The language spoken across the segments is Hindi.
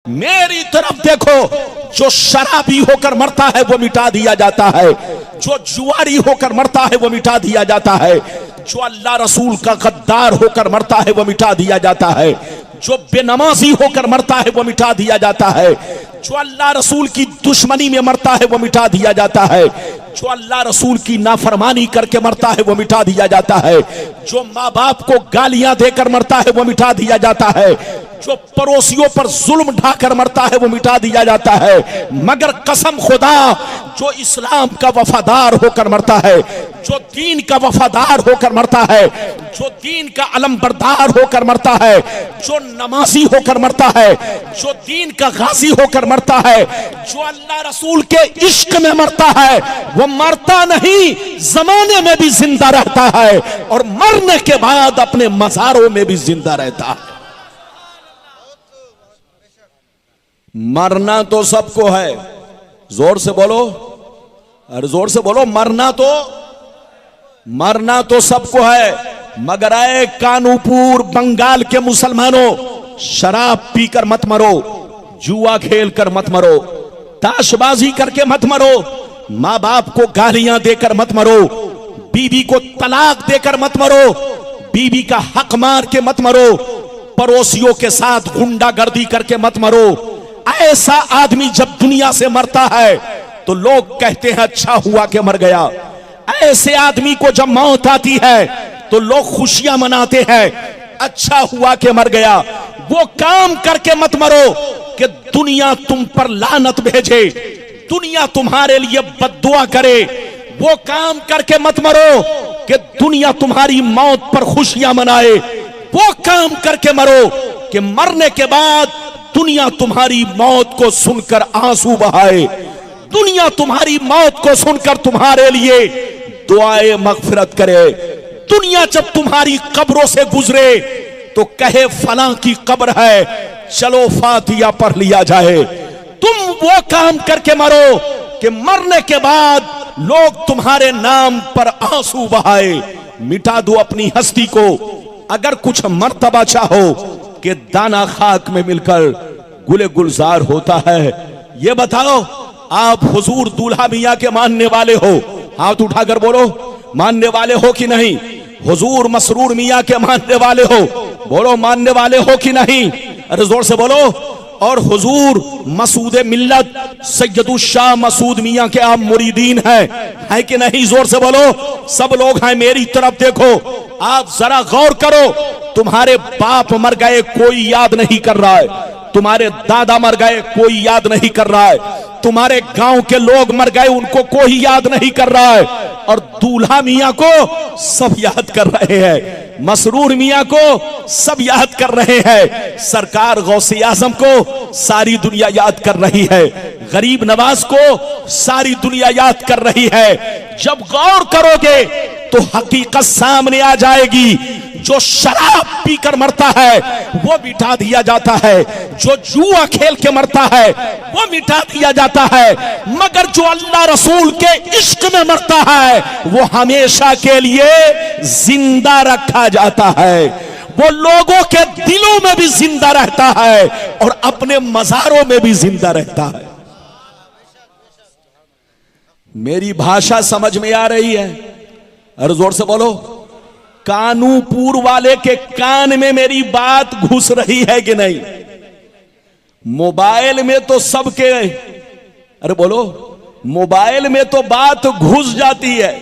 मेरी तरफ देखो, जो शराबी होकर मरता है वो मिटा दिया जाता है, जो जुआरी होकर मरता है वो मिटा दिया जाता है, जो अल्लाह रसूल का गद्दार होकर मरता है वो मिटा दिया जाता है, जो बेनमाजी होकर मरता है वो मिटा दिया जाता है, जो अल्लाह रसूल की दुश्मनी में मरता है वो मिटा दिया जाता है, जो अल्लाह रसूल की नाफरमानी करके मरता है वो मिटा दिया जाता है, जो माँ बाप को गालियां देकर मरता है वो मिटा दिया जाता है, जो पड़ोसियों पर जुल्म ढाकर मरता है वो मिटा दिया जाता है। मगर कसम खुदा, जो इस्लाम का वफादार होकर मरता है, जो दीन का वफादार होकर मरता है, जो दीन का अलमबरदार होकर मरता है, जो नमाजी होकर मरता है, जो दीन का गाजी होकर मरता है, जो अल्लाह रसूल के इश्क में मरता है, वो मरता नहीं, जमाने में भी जिंदा रहता है और मरने के बाद अपने मज़ारों में भी जिंदा रहता है। मरना तो सबको है, जोर से बोलो, अरे जोर से बोलो, मरना तो सबको है, मगर आए कानूपुर बंगाल के मुसलमानों, शराब पीकर मत मरो, जुआ खेल कर मत मरो, ताशबाजी करके मत मरो, माँ बाप को गालियां देकर मत मरो, बीवी को तलाक देकर मत मरो, बीवी का हक मार के मत मरो, पड़ोसियों के साथ गुंडागर्दी करके मत मरो। ऐसा आदमी जब दुनिया से मरता है तो लोग कहते हैं अच्छा हुआ कि मर गया। ऐसे आदमी को जब मौत आती है तो लोग खुशियां मनाते हैं, अच्छा हुआ कि मर गया। वो काम करके मत मरो कि दुनिया तुम पर लानत भेजे, दुनिया तुम्हारे लिए बद्दुआ करे। वो काम करके मत मरो कि दुनिया तुम्हारी मौत पर खुशियां मनाए। वो काम करके मरो कि मरने के बाद दुनिया तुम्हारी मौत को सुनकर आंसू बहाए, दुनिया तुम्हारी मौत को सुनकर तुम्हारे लिए दुआए मगफिरत करे। दुनिया जब तुम्हारी कब्रों से गुजरे तो कहे फलां की कब्र है, चलो फातिहा पढ़ लिया जाए। तुम वो काम करके मरो कि मरने के बाद लोग तुम्हारे नाम पर आंसू बहाए। मिटा दो अपनी हस्ती को। अगर कुछ मर्तबा चाहो कि दाना खाक में मिलकर गुले गुलजार होता है, ये बताओ आप हुजूर दूल्हा मियां के मानने वाले हो? हाथ उठाकर बोलो, मानने वाले हो कि नहीं? हुजूर मसरूर मियां के मानने वाले हो? बोलो, मानने वाले हो कि नहीं? अरे जोर से बोलो। और हुजूर मसूद मिल्लत सैयदुल शाह मसूद मियां के आप मुरीदीन हैं कि नहीं? जोर से बोलो। सब लोग हैं, मेरी तरफ देखो। आप जरा गौर करो, तुम्हारे बाप मर गए कोई याद नहीं कर रहा है, तुम्हारे दादा मर गए कोई याद नहीं कर रहा है, तुम्हारे गांव के लोग मर गए उनको कोई याद नहीं कर रहा है, और दूल्हा मियां को सब याद कर रहे हैं, मसरूर मियां को सब याद कर रहे हैं, सरकार गौसे आजम को सारी दुनिया याद कर रही है, गरीब नवाज को सारी दुनिया याद कर रही है। जब गौर करोगे तो हकीकत सामने आ जाएगी। जो शराब पीकर मरता है वो मिटा दिया जाता है, जो जुआ खेल के मरता है वो मिटा दिया जाता है, मगर जो अल्लाह रसूल के इश्क में मरता है वो हमेशा के लिए जिंदा रखा जाता है। वो लोगों के दिलों में भी जिंदा रहता है और अपने मज़ारों में भी जिंदा रहता है। मेरी भाषा समझ में आ रही है? अरे जोर से बोलो। कानूपुर वाले के कान में मेरी बात घुस रही है कि नहीं? मोबाइल में तो सबके, अरे बोलो, मोबाइल में तो बात घुस जाती है,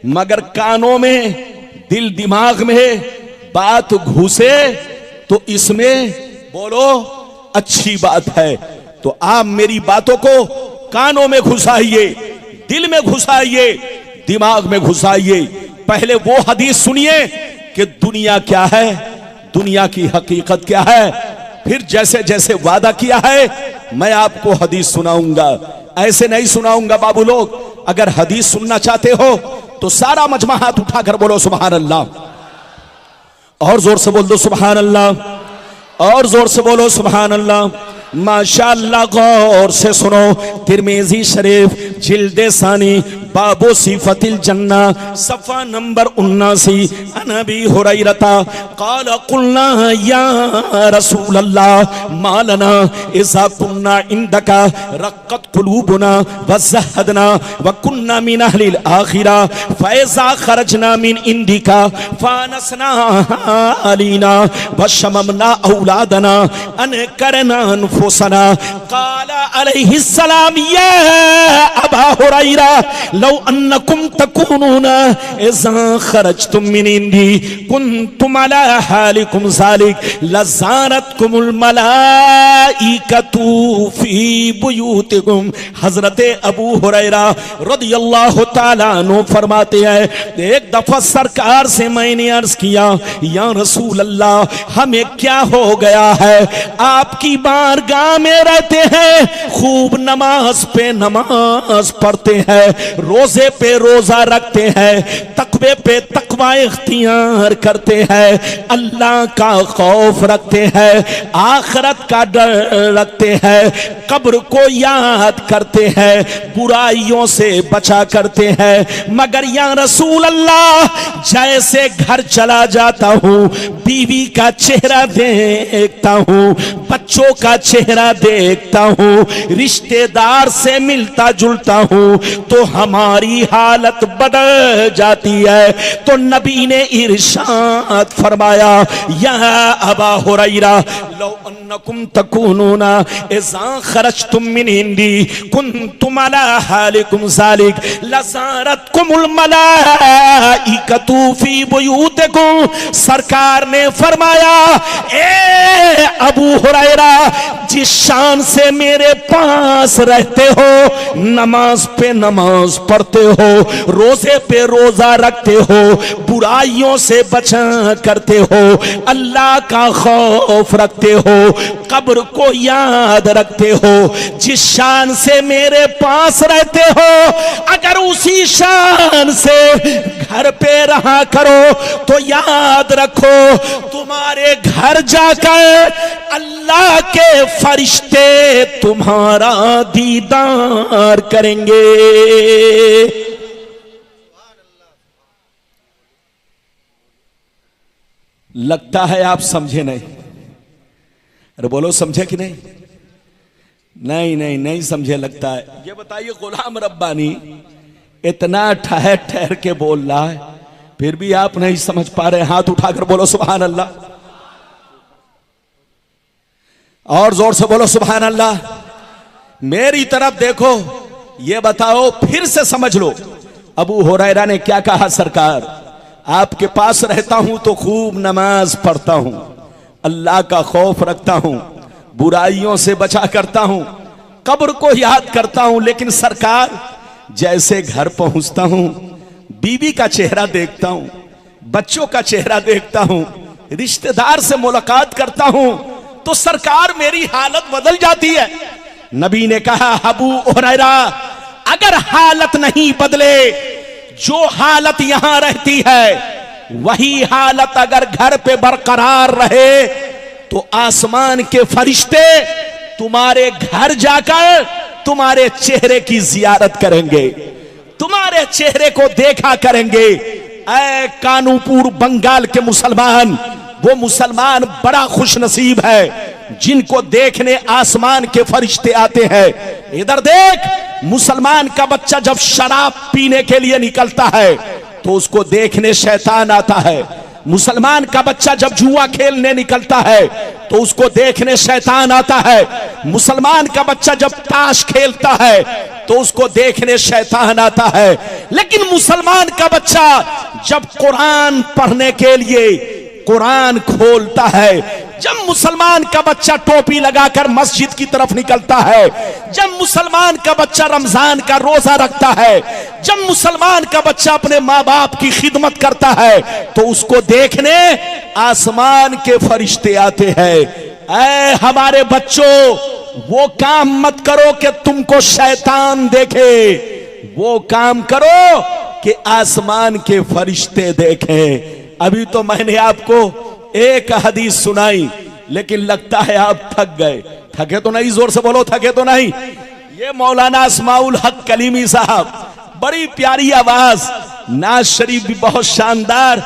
मगर कानों में, दिल दिमाग में बात घुसे तो इसमें बोलो अच्छी बात है। तो आप मेरी बातों को कानों में घुसाइए, दिल में घुसाइए, दिमाग में घुसाइए। पहले वो हदीस सुनिए कि दुनिया क्या है, दुनिया की हकीकत क्या है, फिर जैसे जैसे वादा किया है मैं आपको हदीस सुनाऊंगा। ऐसे नहीं सुनाऊंगा बाबू लोग। अगर हदीस सुनना चाहते हो तो सारा मजमा हाथ उठाकर बोलो सुभान अल्लाह, और जोर से बोल दो सुभान अल्लाह, और जोर से बोलो सुभान अल्लाह। माशाअल्लाह, गौर से सुनो। तिरमिज़ी शरीफ जिल्दे सानी बाबो सिफतिल जन्ना सफ़ा नंबर 79। अनबी हुरैरता क़ाल क़ुलना या रसूल अल्लाह मा लना इज़ा कुन्ना इंदका रक़्क़त क़ुलूबुना व ज़हदना व कुन्ना मिन अहलिल आखिरा फ़इज़ा ख़रजना मिन इंदिका फ़ानसना अलीना व शममना औलादना अनकरना अनफुसना। क़ाल अलैहिस्सलाम या अबा हुरैरा लौ अन्नकुम तकूनूना इज़ा ख़रजतुम मिन इंदी कुन्तुम अला हालिकुम ज़ालिक लज़ारतकुमुल मलाइकतु फी बुयूतिकुम। हज़रत अबू हुरैरा रदियल्लाहु ताला अन्हु फरमाते हैं, एक दफा सरकार से मैंने अर्ज किया, या रसूल अल्लाह हमें क्या हो गया है, आपकी बारगाह में रहते हैं, खूब नमाज पे नमाज पढ़ते हैं, रोजे पे रोजा रखते हैं, तकवे पे तकवा इख्तियार करते हैं, अल्लाह का खौफ रखते हैं, आखिरत का डर रखते हैं, कब्र को याद करते हैं, बुराइयों से बचा करते हैं, मगर या रसूल अल्लाह जैसे घर चला जाता हूँ, बीवी का चेहरा देखता हूँ, बच्चों का चेहरा देखता हूँ, रिश्तेदार से मिलता जुलता हूँ, तो हमारी हालत बदल जाती है। तो नबी ने इरशाद फरमाया, या अबा हुरैरा लौ अन्नकुम तकूनूना इज़ा खरजतुम मिन इंदी कुन्तुम अला हालिकुम ज़ालिक लज़ारतकुमुल मलाइकतु फी बुयूतिकुम। सरकार ने फरमाया, ए अबू हुरैरा जिस शान से मेरे पास रहते हो, नमाज पे नमाज पढ़ते हो, रोजे पे रोजा रखते हो, बुराइयों से बचा करते हो, अल्लाह का खौफ रखते हो, कब्र को याद रखते हो, जिस शान से मेरे पास रहते हो, अगर उसी शान से घर पे रहा करो तो याद रखो तुम्हारे घर जाकर अल्लाह के फरिश्ते तुम्हारा दीदार करेंगे। लगता है आप समझे नहीं। अरे बोलो समझे कि नहीं? नहीं समझे लगता है। ये बताइए, गुलाम रब्बानी इतना ठहर ठहर के बोल रहा है, फिर भी आप नहीं समझ पा रहे। हाथ उठाकर बोलो सुभान अल्लाह, और जोर से बोलो सुभान अल्लाह। मेरी तरफ देखो, ये बताओ, फिर से समझ लो। अबू हुरैरा ने क्या कहा, सरकार आपके पास रहता हूं तो खूब नमाज पढ़ता हूं, अल्लाह का खौफ रखता हूं, बुराइयों से बचा करता हूं, कब्र को याद करता हूं, लेकिन सरकार जैसे घर पहुंचता हूं, बीवी का चेहरा देखता हूं, बच्चों का चेहरा देखता हूं, रिश्तेदार से मुलाकात करता हूं, तो सरकार मेरी हालत बदल जाती है। नबी ने कहा, अबू हुरैरा अगर हालत नहीं बदले, जो हालत यहां रहती है वही हालत अगर घर पे बरकरार रहे, तो आसमान के फरिश्ते तुम्हारे घर जाकर तुम्हारे चेहरे की जियारत करेंगे, तुम्हारे चेहरे को देखा करेंगे। ऐ कानूपुर बंगाल के मुसलमान, वो मुसलमान बड़ा खुश नसीब है जिनको देखने आसमान के फरिश्ते आते हैं। इधर देख, मुसलमान का बच्चा जब शराब पीने के लिए निकलता है तो उसको देखने शैतान आता है। मुसलमान का बच्चा जब जुआ खेलने निकलता है तो उसको देखने शैतान आता है। मुसलमान का बच्चा जब ताश खेलता है तो उसको देखने शैतान आता है। लेकिन मुसलमान का बच्चा जब कुरान पढ़ने के लिए कुरान खोलता है, जब मुसलमान का बच्चा टोपी लगाकर मस्जिद की तरफ निकलता है, जब मुसलमान का बच्चा रमजान का रोजा रखता है, जब मुसलमान का बच्चा अपने माँ बाप की खिदमत करता है, तो उसको देखने आसमान के फरिश्ते आते हैं। ऐ हमारे बच्चों, वो काम मत करो कि तुमको शैतान देखे, वो काम करो कि आसमान के फरिश्ते देखें। अभी तो मैंने आपको एक हदीस सुनाई, लेकिन लगता है आप थक गए। थके तो नहीं? जोर से बोलो, थके तो नहीं? ये मौलाना अस्माउल हक कलीमी साहब बड़ी प्यारी आवाज, नाज शरीफ भी बहुत शानदार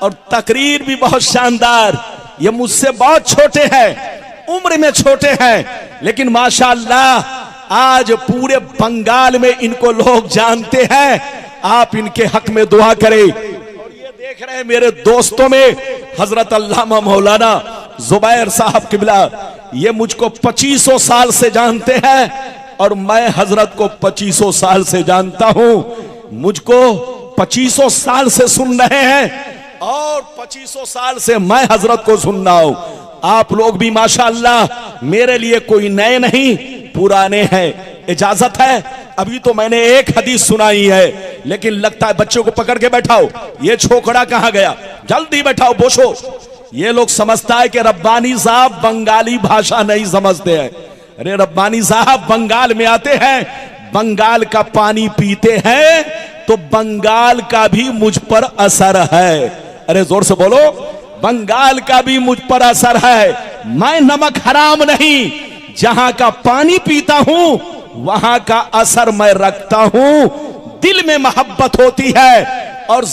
और तकरीर भी बहुत शानदार। ये मुझसे बहुत छोटे हैं, उम्र में छोटे हैं, लेकिन माशाअल्लाह आज पूरे बंगाल में इनको लोग जानते हैं। आप इनके हक में दुआ करें। और ये देख रहे हैं मेरे दोस्तों में हजरत अल्लामा मौलाना जुबैर साहब किबला, ये मुझको 2500 साल से जानते हैं और मैं हजरत को 2500 साल से जानता हूं। मुझको 2500 साल से सुन रहे हैं और 2500 साल से मैं हजरत को सुन रहा हूं। आप लोग भी माशाअल्लाह मेरे लिए कोई नए नहीं, पुराने हैं। इजाजत है, अभी तो मैंने एक हदीस सुनाई है, लेकिन लगता है बच्चों को पकड़ के बैठाओ। ये छोकरा कहां गया, जल्दी बैठाओ, बोशो। ये लोग समझता है कि रब्बानी साहब बंगाली भाषा नहीं समझते हैं। अरे रब्बानी साहब बंगाल में आते हैं, बंगाल का पानी पीते हैं, तो बंगाल का भी मुझ पर असर है। अरे जोर से बोलो, बंगाल का भी मुझ पर असर है। मैं नमक हराम नहीं, जहां का पानी पीता हूं वहां का असर मैं रखता हूं। दिल में मोहब्बत होती है और